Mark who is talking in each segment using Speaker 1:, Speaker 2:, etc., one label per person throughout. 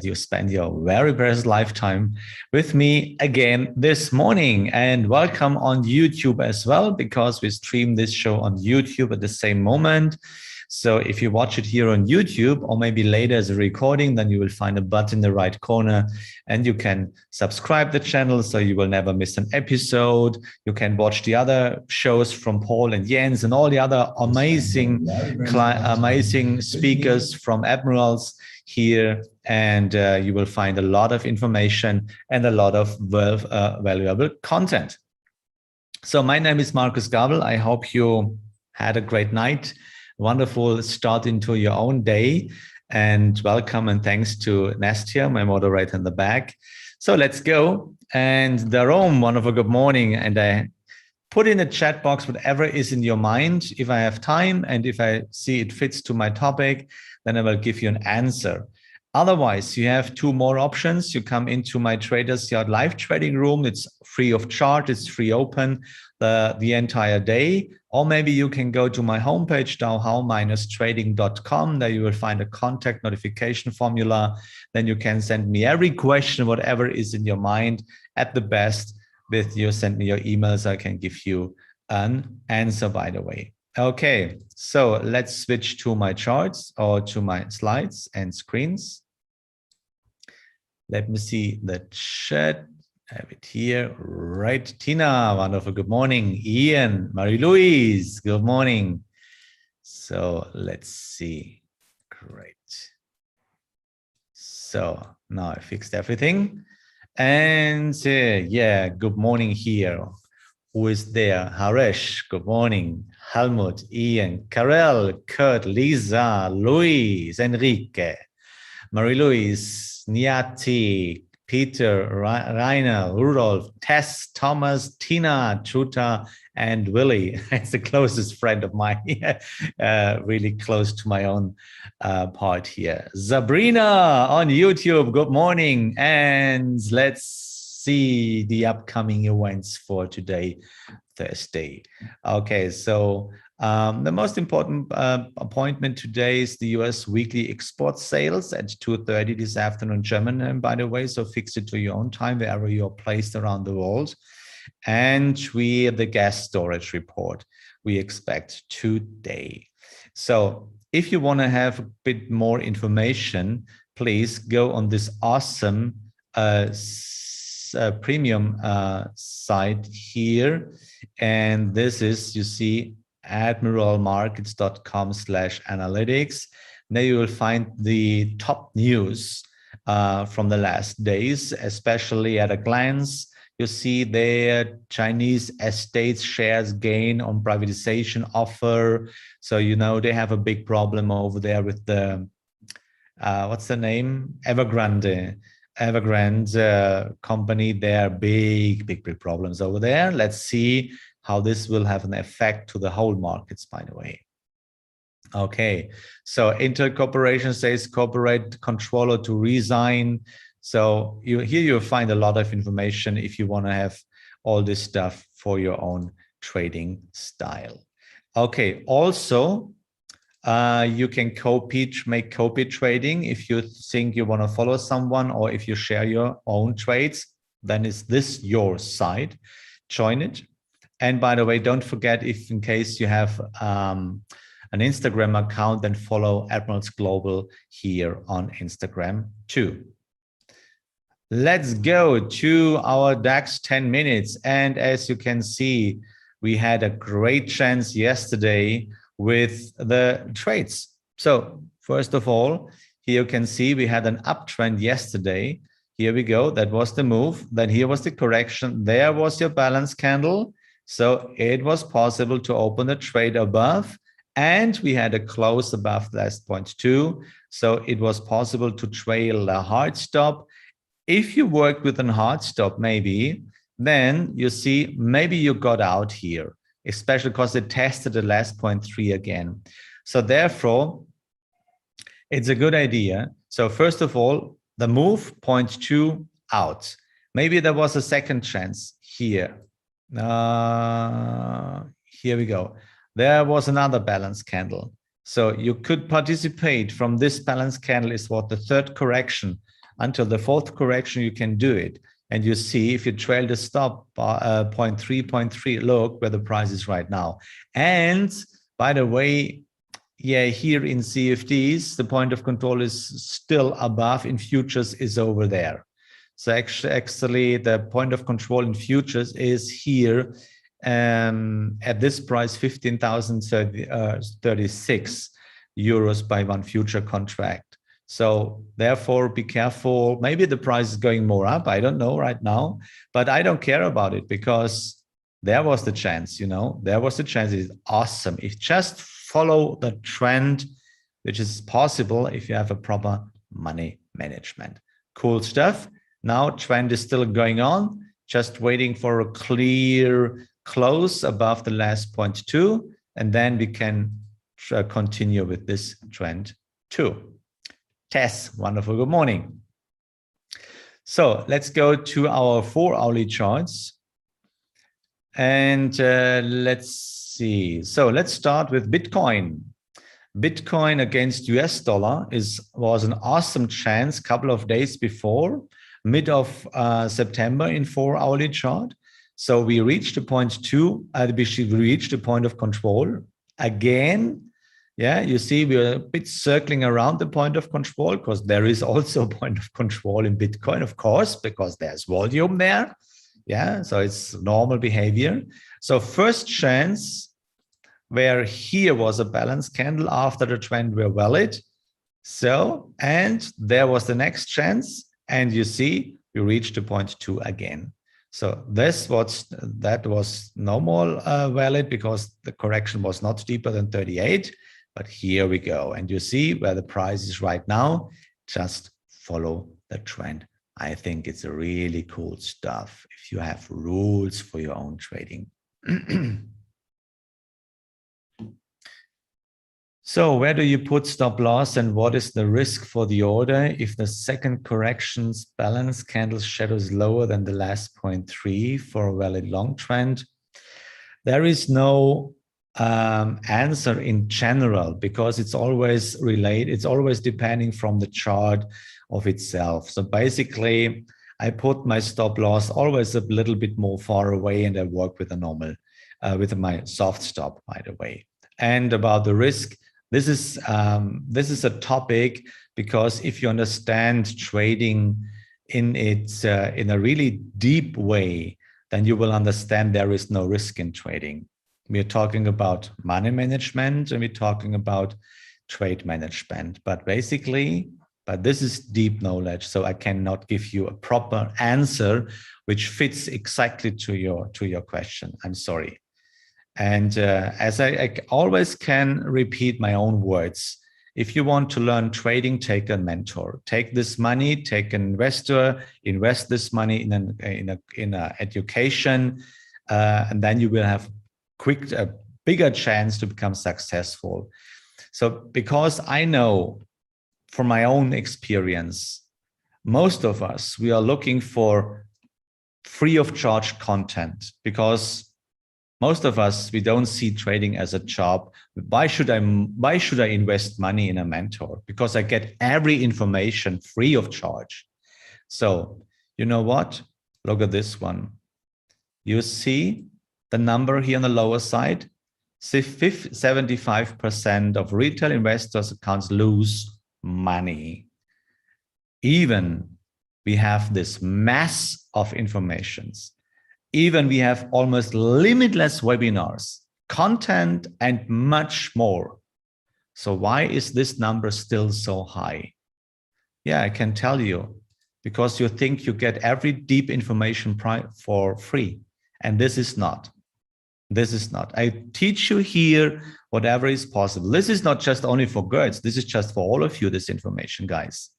Speaker 1: you spend your very precious lifetime with me again this morning, and welcome on YouTube as well, because we stream this show on YouTube at the same moment. So if you watch it here on YouTube or maybe later as a recording, then you will find a button in the right corner and you can subscribe the channel so you will never miss an episode. You can watch the other shows from Paul and Jens and all the other amazing speakers from Admirals here, and you will find a lot of information and a lot of valuable content. So my name is Markus Gabel. I hope you had a great night. Wonderful start into your own day, and welcome and thanks to Nastia, my moderator in the back. So let's go. And Darom, wonderful good morning. And I put in the chat box whatever is in your mind. If I have time and if I see it fits to my topic, then I will give you an answer. Otherwise, you have two more options. You come into my Traders Yard live trading room. It's free of charge. It's free open the entire day. Or maybe you can go to my homepage, dow-trading.com. There you will find a contact notification formula. Then you can send me every question, whatever is in your mind. At the best, send me your emails. I can give you an answer, by the way. Okay, so let's switch to my charts or to my slides and screens. Let me see the chat. I have it here, right? Tina, wonderful. Good morning. Ian, Marie-Louise, good morning. So let's see. Great. So now I fixed everything. And yeah, good morning here. Who is there? Haresh, good morning. Helmut, Ian, Karel, Kurt, Lisa, Luis, Enrique, Marie-Louise, Niati, Peter, Rainer, Rudolf, Tess, Thomas, Tina, Chuta, and Willie. It's the closest friend of mine, really close to my own part here. Sabrina on YouTube, good morning. And let's see the upcoming events for today, Thursday. Okay, so the most important appointment today is the US weekly export sales at 2:30 this afternoon German time, by the way, so fix it to your own time wherever you're placed around the world. And the gas storage report we expect today. So if you want to have a bit more information, please go on this awesome premium site here. And this is, you see, admiralmarkets.com/analytics. There you will find the top news from the last days, especially at a glance. You see their Chinese estates shares gain on privatization offer. So, you know, they have a big problem over there with the, what's the name? Evergrande company. There are big problems over there. Let's see how this will have an effect to the whole markets, by the way. Okay, so Intel Corporation says corporate controller to resign. So here you'll find a lot of information if you want to have all this stuff for your own trading style. Okay, also, you can make copy trading if you think you want to follow someone, or if you share your own trades, then is this your site? Join it. And by the way, don't forget, if in case you have an Instagram account, then follow Admirals Global here on Instagram too. Let's go to our DAX 10 minutes. And as you can see, we had a great chance yesterday with the trades. So first of all, here you can see we had an uptrend yesterday. Here we go. That was the move. Then here was the correction. There was your balance candle. So it was possible to open a trade above, and we had a close above the last 0.2. So it was possible to trail a hard stop. If you worked with a hard stop, maybe, then you see, maybe you got out here, especially because it tested the last 0.3 again. So therefore, it's a good idea. So first of all, the move 0.2 out. Maybe there was a second chance here. Here we go. There was another balance candle. So you could participate from this balance candle is what the third correction until the fourth correction, you can do it. And you see if you trail the stop 0.3, look where the price is right now. And by the way, yeah, here in CFDs, the point of control is still above. In futures is over there. So actually the point of control in futures is here at this price, 15,036 euros by one future contract. So therefore, be careful. Maybe the price is going more up. I don't know right now, but I don't care about it because there was the chance, you know, there was the chance. It's awesome. If just follow the trend, which is possible if you have a proper money management. Cool stuff. Now trend is still going on, just waiting for a clear close above the last 0.2, and then we can continue with this trend too. Tess, wonderful, good morning. So let's go to our 4-hourly charts. And let's see. So let's start with Bitcoin. Bitcoin against US dollar was an awesome chance a couple of days before, mid of September in 4-hourly chart. So we reached a 0.2, we reached a point of control again. Yeah, you see, we're a bit circling around the point of control because there is also a point of control in Bitcoin, of course, because there's volume there. Yeah, so it's normal behavior. So first chance where here was a balance candle after the trend were valid. So, and there was the next chance, and you see, we reached a 0.2 again. So that was normal valid because the correction was not deeper than 38. But here we go. And you see where the price is right now. Just follow the trend. I think it's a really cool stuff if you have rules for your own trading. So where do you put stop loss and what is the risk for the order if the second correction's balance candle shadow is lower than the last 0.3 for a valid long trend? There is no answer in general because it's always related. It's always depending from the chart of itself. So basically, I put my stop loss always a little bit more far away, and I work with a normal, with my soft stop, by the way. And about the risk, this is a topic because if you understand trading in a really deep way, then you will understand there is no risk in trading. We're talking about money management and we're talking about trade management, but basically, this is deep knowledge. So I cannot give you a proper answer which fits exactly to your question. I'm sorry. And as I always can repeat my own words, if you want to learn trading, take a mentor. Take this money, take an investor, invest this money in a education, and then you will have a bigger chance to become successful. So because I know from my own experience, most of us, we are looking for free of charge content because most of us, we don't see trading as a job. Why should I invest money in a mentor? Because I get every information free of charge. So you know what? Look at this one. You see the number here on the lower side, 75% of retail investors' accounts lose money. Even we have this mass of informations. Even we have almost limitless webinars, content, and much more. So why is this number still so high? Yeah, I can tell you, because you think you get every deep information for free. And this is not. This is not. I teach you here whatever is possible. This is not just only for girls. This is just for all of you, this information, guys.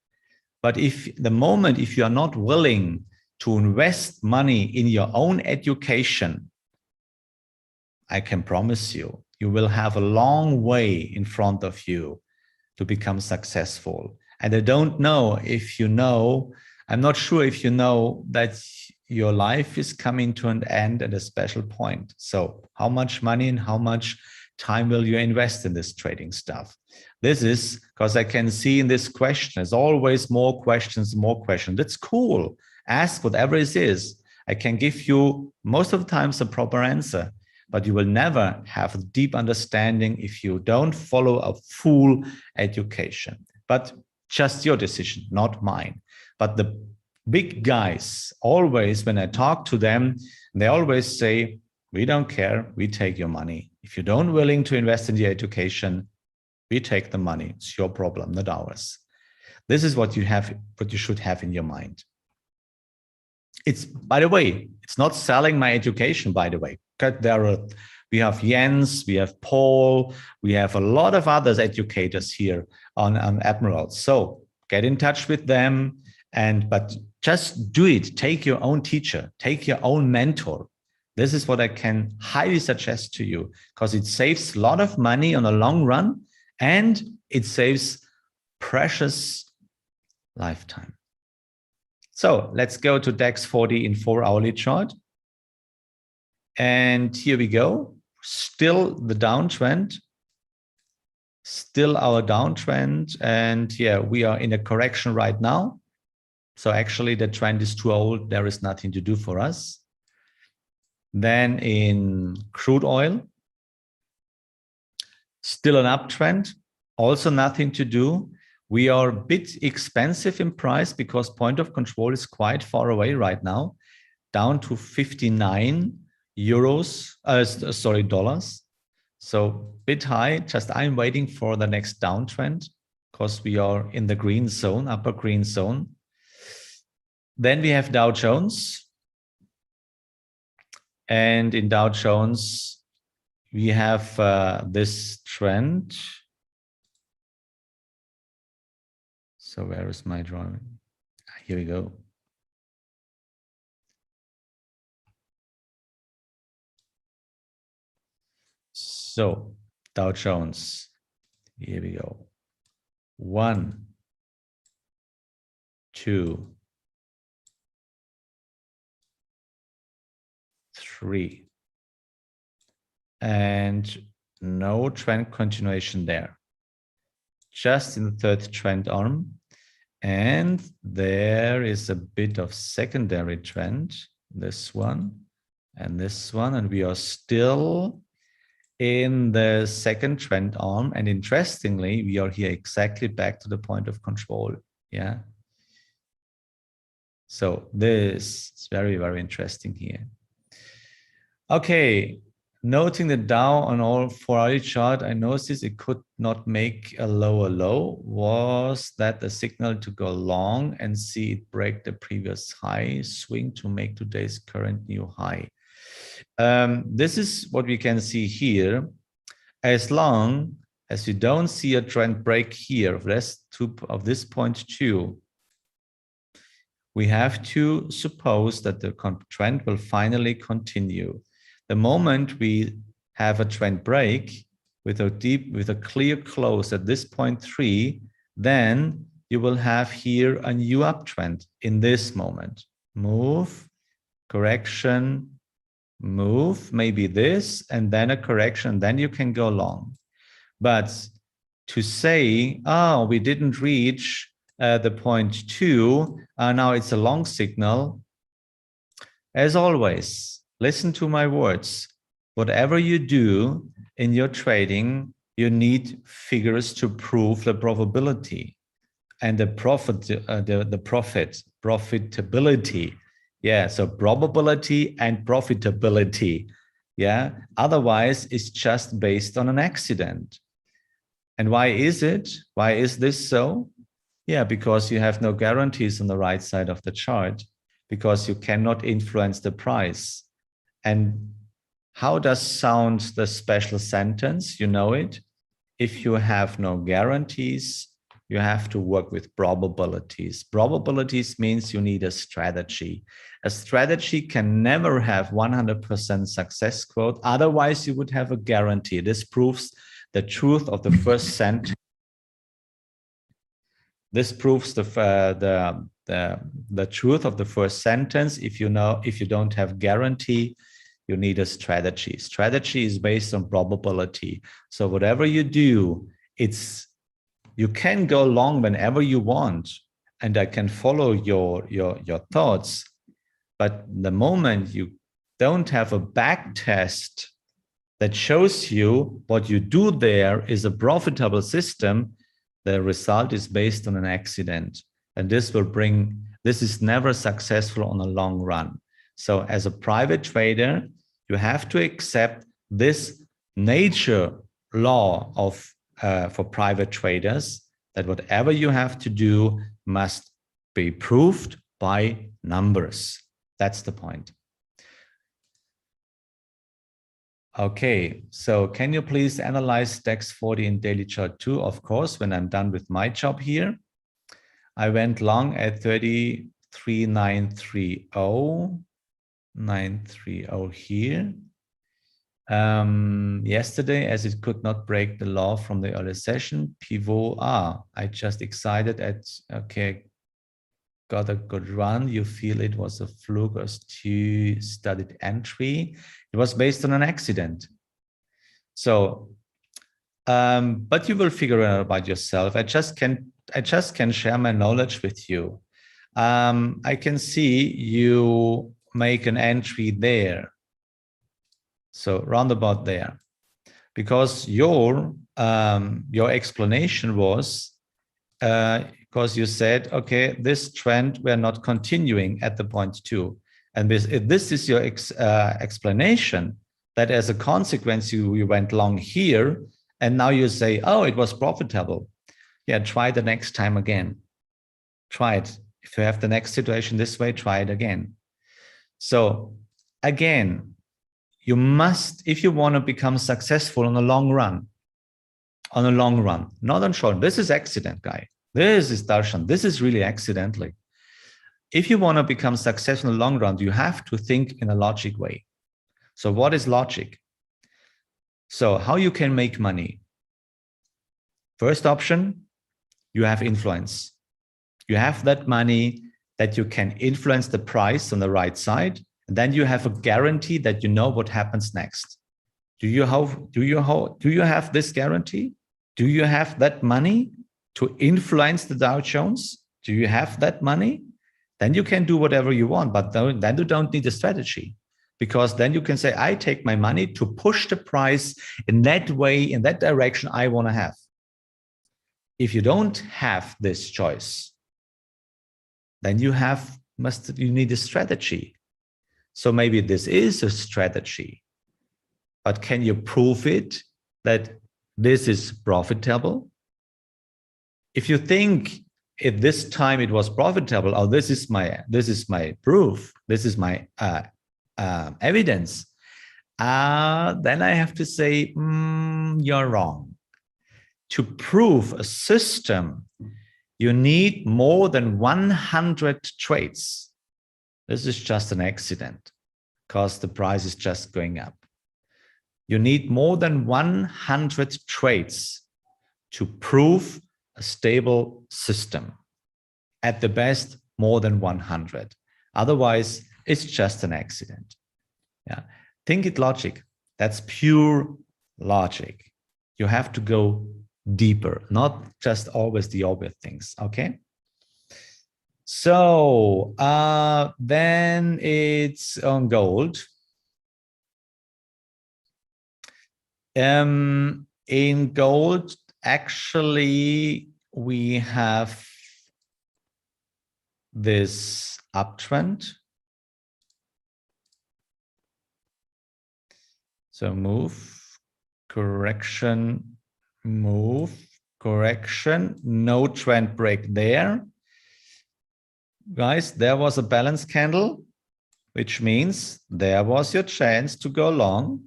Speaker 1: But if you are not willing to invest money in your own education, I can promise you, you will have a long way in front of you to become successful. And I don't know if you know, I'm not sure if you know that your life is coming to an end at a special point. So how much money and how much time will you invest in this trading stuff? This is because I can see in this question, there's always more questions. That's cool. Ask whatever it is. I can give you most of the times a proper answer, but you will never have a deep understanding if you don't follow a full education. But just your decision, not mine. But the big guys, always when I talk to them, they always say, we don't care, we take your money. If you don't willing to invest in the education, we take the money. It's your problem, not ours. This is what you should have in your mind. It's, by the way, it's not selling my education, by the way. We have Jens, we have Paul, we have a lot of others educators here on Admirals. So get in touch with them, but just do it. Take your own teacher, take your own mentor. This is what I can highly suggest to you, because it saves a lot of money on a long run, and it saves precious lifetime. So let's go to DAX 40 in 4-hourly chart. And here we go. Still the downtrend. Still our downtrend. And yeah, we are in a correction right now. So actually the trend is too old. There is nothing to do for us. Then in crude oil, still an uptrend. Also nothing to do. We are a bit expensive in price because point of control is quite far away right now, down to 59 dollars. So bit high. Just I'm waiting for the next downtrend because we are in the green zone, upper green zone. Then we have Dow Jones. And in Dow Jones, we have this trend. So where is my drawing? Here we go. So Dow Jones, here we go. 1, 2, 3. And no trend continuation there. Just in the third trend arm. And there is a bit of secondary trend, this one and this one, and we are still in the second trend arm. And interestingly, we are here exactly back to the point of control. Yeah. So this is very, very interesting here. Okay. Noting the Dow on all 4-hourly chart, I noticed it could not make a lower low. Was that the signal to go long and see it break the previous high, swing to make today's current new high? This is what we can see here. As long as you don't see a trend break here of this point 2, we have to suppose that the trend will finally continue. The moment we have a trend break with a clear close at this point 3, then you will have here a new uptrend in this moment. Move, correction, move, maybe this, and then a correction, then you can go long. But to say, oh, we didn't reach the point 2, now it's a long signal. As always, listen to my words. Whatever you do in your trading, you need figures to prove the probability and the profitability. Yeah, so probability and profitability. Yeah, otherwise it's just based on an accident. And why is it? Why is this so? Yeah, because you have no guarantees on the right side of the chart, because you cannot influence the price. And how does sound the special sentence? You know it. If you have no guarantees, you have to work with probabilities. Probabilities means you need a strategy. A strategy can never have 100% success quote. Otherwise, you would have a guarantee. This proves the truth of the first sentence. This proves the truth of the first sentence. If you don't have guarantee, you need a strategy. Strategy is based on probability. So whatever you do, you can go long whenever you want, and I can follow your thoughts. But the moment you don't have a back test that shows you what you do there is a profitable system, the result is based on an accident. And this is never successful on a long run. So as a private trader, you have to accept this nature law of for private traders, that whatever you have to do must be proved by numbers. That's the point. Okay, so can you please analyze DAX 40 in daily chart 2? Of course, when I'm done with my job here. I went long at 33,930, 930 here. Yesterday, as it could not break the law from the earlier session, pivot, I just excited at, okay, got a good run. You feel it was a fluke or too studied entry. It was based on an accident. So, but you will figure it out about yourself. I just can share my knowledge with you. I can see you make an entry there. So roundabout there, because your explanation was because you said, okay, this trend we're not continuing at the point 2, and this is your explanation, that as a consequence you went long here, and now you say, oh, it was profitable. Yeah, try the next time again. Try it. If you have the next situation this way, try it again. So again, you must, if you want to become successful on a long run, not on short. This is accident, guy. This is darshan. This is really accidentally. If you want to become successful in the long run, you have to think in a logic way. So what is logic? So how you can make money? First option, you have influence. You have that money that you can influence the price on the right side. And then you have a guarantee that you know what happens next. Do you have this guarantee? Do you have that money to influence the Dow Jones? Do you have that money? Then you can do whatever you want, but then you don't need a strategy, because then you can say, I take my money to push the price in that way, in that direction I want to have. If you don't have this choice, then you need a strategy. So maybe this is a strategy, but can you prove it that this is profitable? If you think at this time it was profitable, or this is my proof, this is my evidence, then I have to say, you're wrong. To prove a system, you need more than 100 trades. This is just an accident because the price is just going up. You need more than 100 trades to prove a stable system. At the best, more than 100. Otherwise, it's just an accident. Yeah. Think it logic. That's pure logic. You have to go deeper, not just always the obvious things. Okay. So then it's on gold. In gold, actually, we have this uptrend. So move, correction, move, correction, no trend break there. Guys, there was a balance candle, which means there was your chance to go long.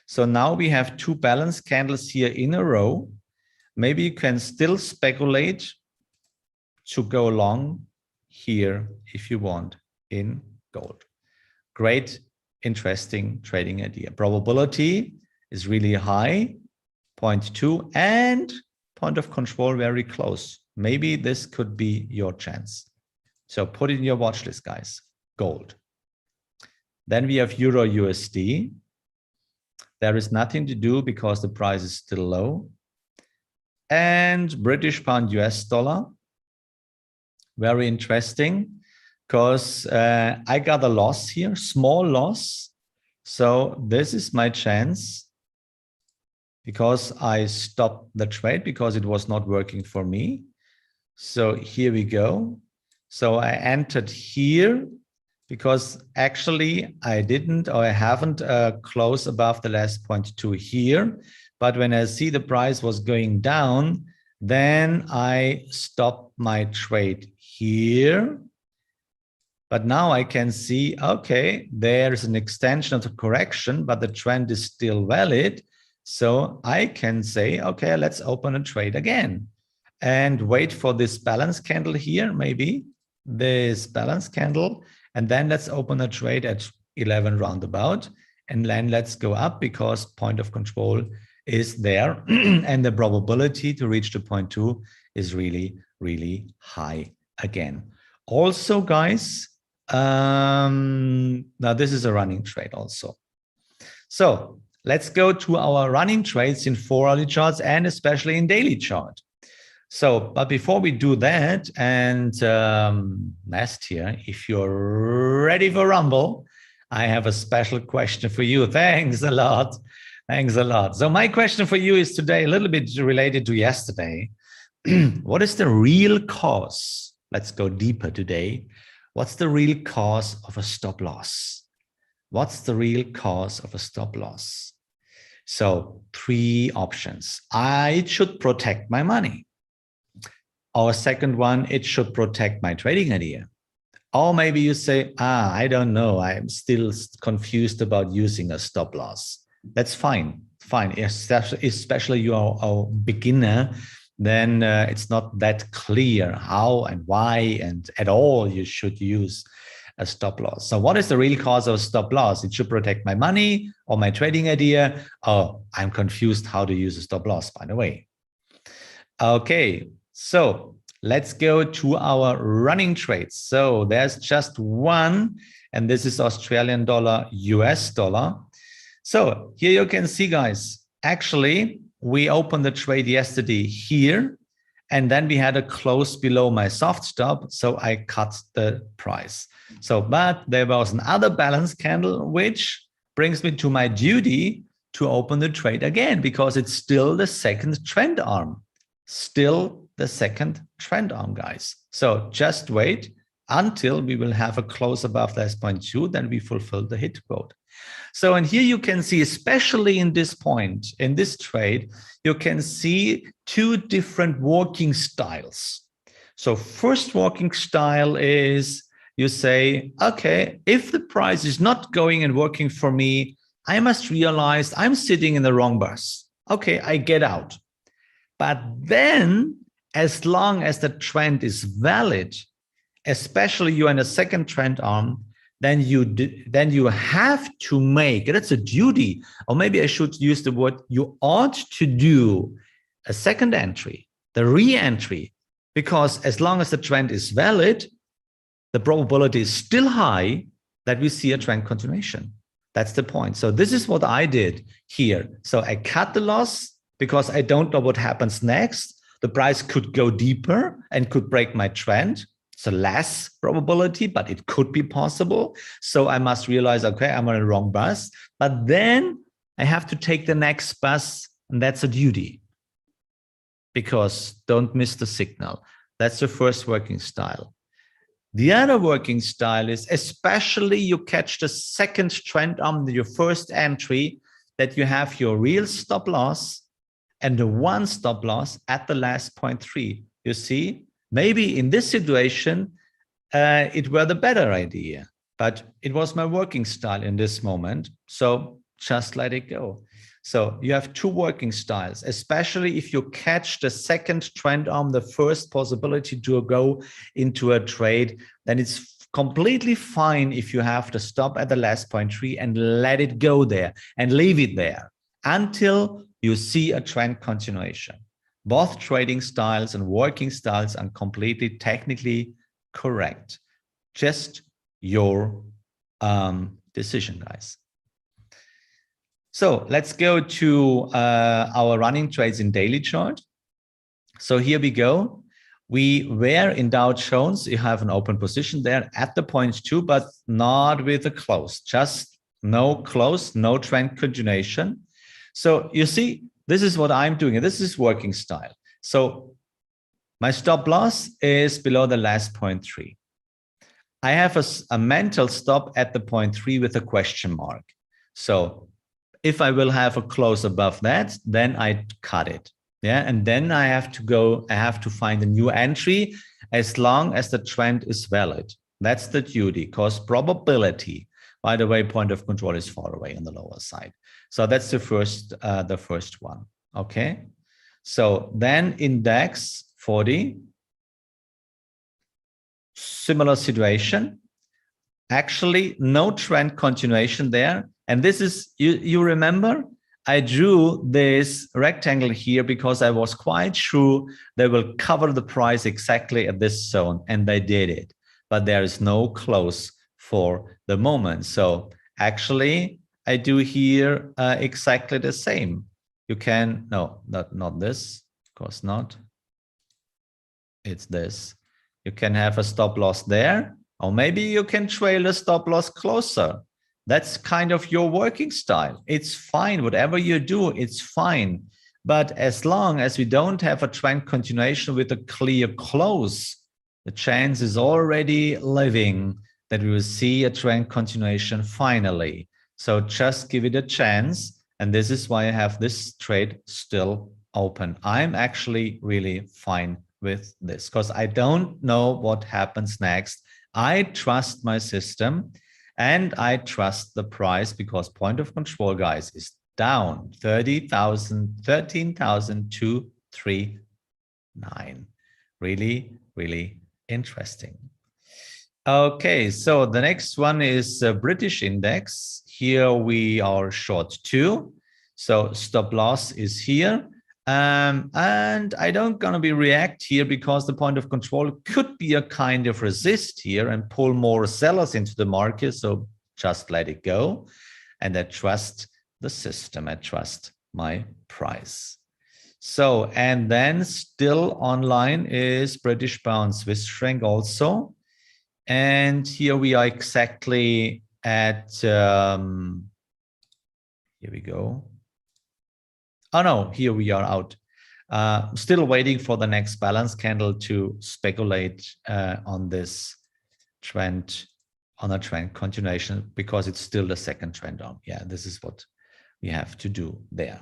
Speaker 1: So now we have two balance candles here in a row. Maybe you can still speculate to go long here if you want in gold. Great, interesting trading idea. Probability is really high, 0.2, and point of control very close. Maybe this could be your chance. So put it in your watch list, guys. Gold. Then we have Euro USD. There is nothing to do because the price is still low. And British pound US dollar. Very interesting because I got a loss here, small loss. So this is my chance because I stopped the trade because it was not working for me. So here we go. So I entered here because actually I didn't or I haven't closed above the last 0.2 here. But when I see the price was going down, then I stopped my trade here. But now I can see, okay, there's an extension of the correction, but the trend is still valid. So I can say, okay, let's open a trade again and wait for this balance candle here, maybe this balance candle. And then let's open a trade at 11 roundabout. And then let's go up because point of control is there. And the probability to reach the 0.2 is really, really high again. Also, guys, now this is a running trade also. So let's go to our running trades in 4-hourly charts and especially in daily chart. So, but before we do that, and last here, if you're ready for Rumble, I have a special question for you. Thanks a lot. Thanks a lot. So my question for you is today a little bit related to yesterday. What is the real cause? Let's go deeper today. What's the real cause of a stop loss? What's the real cause of a stop loss? So 3 options. I should protect my money. Or second one, it should protect my trading idea. Or maybe you say, I don't know. I'm still confused about using a stop loss. That's fine. Fine. Especially you are a beginner, then it's not that clear how and why and at all you should use a stop loss. So what is the real cause of a stop loss? It should protect my money or my trading idea. Oh, I'm confused how to use a stop loss, by the way. Okay, so let's go to our running trades. So there's just one, and this is Australian dollar, US dollar. So here you can see, guys, actually, we opened the trade yesterday here, and then we had a close below my soft stop, so I cut the price. So, but there was another balance candle, which brings me to my duty to open the trade again, because it's still the second trend arm. Still the second trend arm, guys. So just wait until we will have a close above the S.2, then we fulfill the hit quote. So, and here you can see, especially in this point, in this trade, you can see 2 different working styles. So first working style is you say, okay, if the price is not going and working for me, I must realize I'm sitting in the wrong bus. Okay, I get out. But then, as long as the trend is valid, especially you're in a second trend arm, then you have to make, that's a duty, or maybe I should use the word, you ought to do a second entry, the re-entry, because as long as the trend is valid, the probability is still high that we see a trend continuation. That's the point. So this is what I did here. So I cut the loss because I don't know what happens next. The price could go deeper and could break my trend. So less probability, but it could be possible. So I must realize, okay, I'm on a wrong bus, but then I have to take the next bus, and that's a duty. Because don't miss the signal. That's the first working style. The other working style is, especially you catch the second trend arm, your first entry, that you have your real stop loss and the one stop loss at the last 0.3. You see? Maybe in this situation, it were the better idea, but it was my working style in this moment. So just let it go. So you have 2 working styles, especially if you catch the second trend arm, the first possibility to go into a trade, then it's completely fine if you have to stop at the last 0.3 and let it go there and leave it there until you see a trend continuation. Both trading styles and working styles are completely technically correct. Just your decision, guys. So let's go to our running trades in daily chart. So here we go. We were in Dow Jones. You have an open position there at the 0.2, but not with a close. Just no close, no trend continuation. So you see, this is what I'm doing. This is working style. So my stop loss is below the last 0.3. I have a mental stop at the 0.3 with a question mark. So if I will have a close above that, then I cut it. Yeah, and then I have to find a new entry as long as the trend is valid. That's the duty, because probability, by the way, point of control is far away on the lower side. So that's the first one. Okay. So then index 40, similar situation. Actually, no trend continuation there. And this is, you remember, I drew this rectangle here because I was quite sure they will cover the price exactly at this zone, and they did it. But there is no close for the moment. So actually, I do here exactly the same. You can, no, not this, of course not. It's this. You can have a stop loss there, or maybe you can trail the stop loss closer. That's kind of your working style. It's fine. Whatever you do, it's fine. But as long as we don't have a trend continuation with a clear close, the chance is already living that we will see a trend continuation finally. So just give it a chance. And this is why I have this trade still open. I'm actually really fine with this because I don't know what happens next. I trust my system and I trust the price because point of control, guys, is down 13,239. Really, really interesting. Okay, so the next one is British index. Here we are short 2. So stop loss is here. And I don't gonna be react here because the point of control could be a kind of resist here and pull more sellers into the market. So just let it go. And I trust the system. I trust my price. So, and then still online is British pound Swiss franc also. And here we are exactly at, here we go. Oh no, here we are out. Still waiting for the next balance candle to speculate on this trend, on a trend continuation, because it's still the second trend on. Yeah, this is what we have to do there.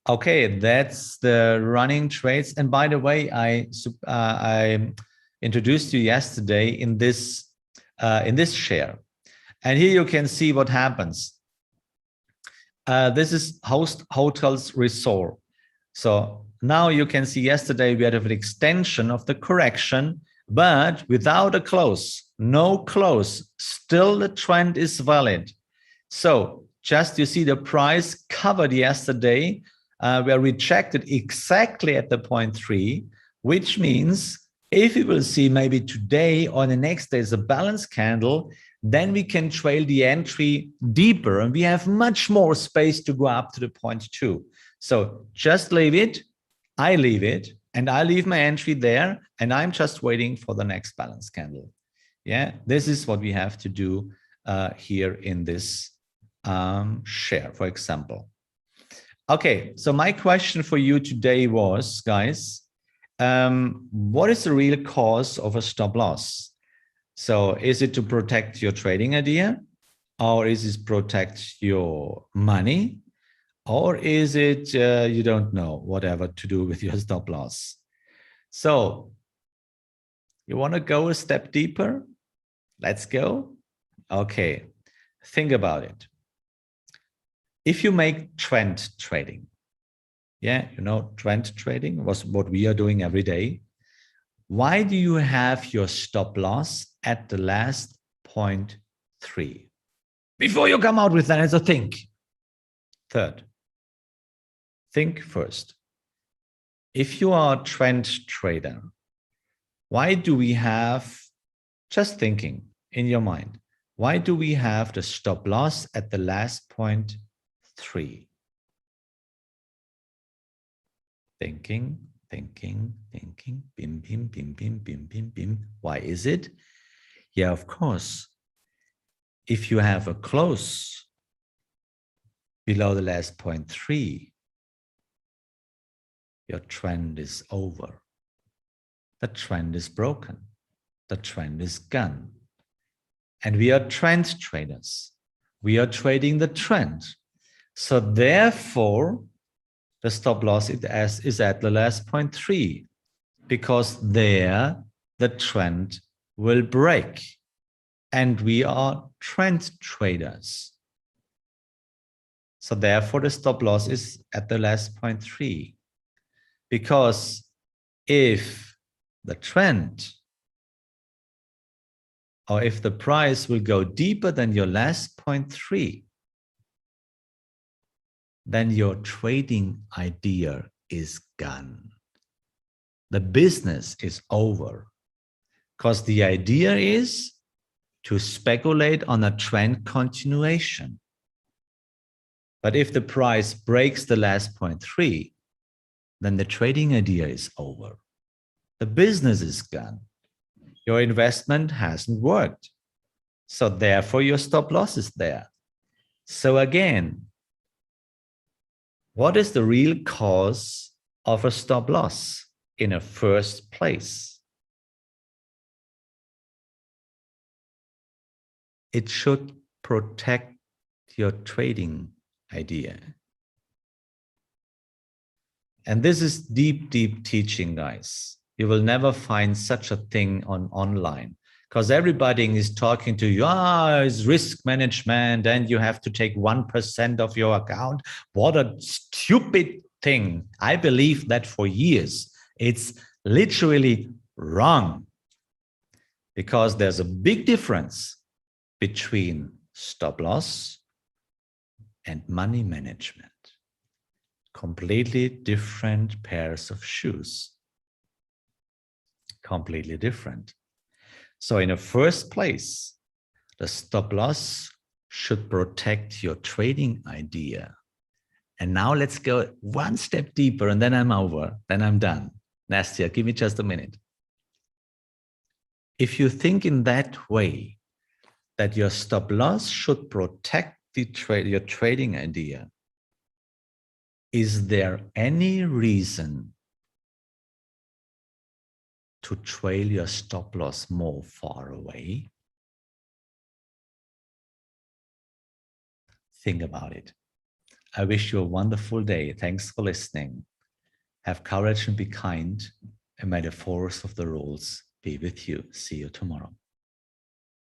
Speaker 1: Okay, that's the running trades. And by the way, I introduced you yesterday in this share. And here you can see what happens. This is hotels resort. So now you can see yesterday we had an extension of the correction, but without a close, no close, still the trend is valid. So just you see the price covered yesterday, were rejected exactly at the 0.3, which means if we will see maybe today or the next day is a balance candle, then we can trail the entry deeper and we have much more space to go up to the 0.2. So just leave it, I leave it, and I leave my entry there, and I'm just waiting for the next balance candle. Yeah, this is what we have to do here in this share, for example. Okay, so my question for you today was, guys, what is the real cause of a stop loss? So is it to protect your trading idea, or is it protect your money, or is it you don't know whatever to do with your stop loss? So you want to go a step deeper? Let's go. Okay, think about it. If you make trend trading, yeah, you know, trend trading was what we are doing every day. Why do you have your stop loss at the last 0.3? Before you come out with that, so think. Third, think first. If you are a trend trader, why do we have, just thinking in your mind, Why do we have the stop loss at the last point 3? Thinking, thinking, thinking, bim, bim, bim, bim, bim, bim, bim. Why is it? Yeah, of course. If you have a close below the last point 3, your trend is over. The trend is broken. The trend is gone. And we are trend traders. We are trading the trend. So therefore, the stop loss is at the last point 3, because there the trend will break. And we are trend traders. So therefore, the stop loss is at the last point 3. Because if the trend, or if the price will go deeper than your last point 3, then your trading idea is gone. The business is over. Because the idea is to speculate on a trend continuation. But if the price breaks the last point 3, then the trading idea is over. The business is gone. Your investment hasn't worked. So therefore your stop loss is there. So again, what is the real cause of a stop loss in the first place? It should protect your trading idea. And this is deep, deep teaching, guys. You will never find such a thing online, because everybody is talking to you, it's risk management and you have to take 1% of your account. What a stupid thing. I believe that for years. It's literally wrong, because there's a big difference between stop loss and money management. Completely different pairs of shoes. Completely different. So in the first place, the stop loss should protect your trading idea. And now let's go one step deeper, and then I'm over, then I'm done. Nastia, give me just a minute. If you think in that way, that your stop loss should protect your trading idea, is there any reason to trail your stop loss more far away? Think about it. I wish you a wonderful day. Thanks for listening. Have courage and be kind, and may the force of the rules be with you. See you tomorrow.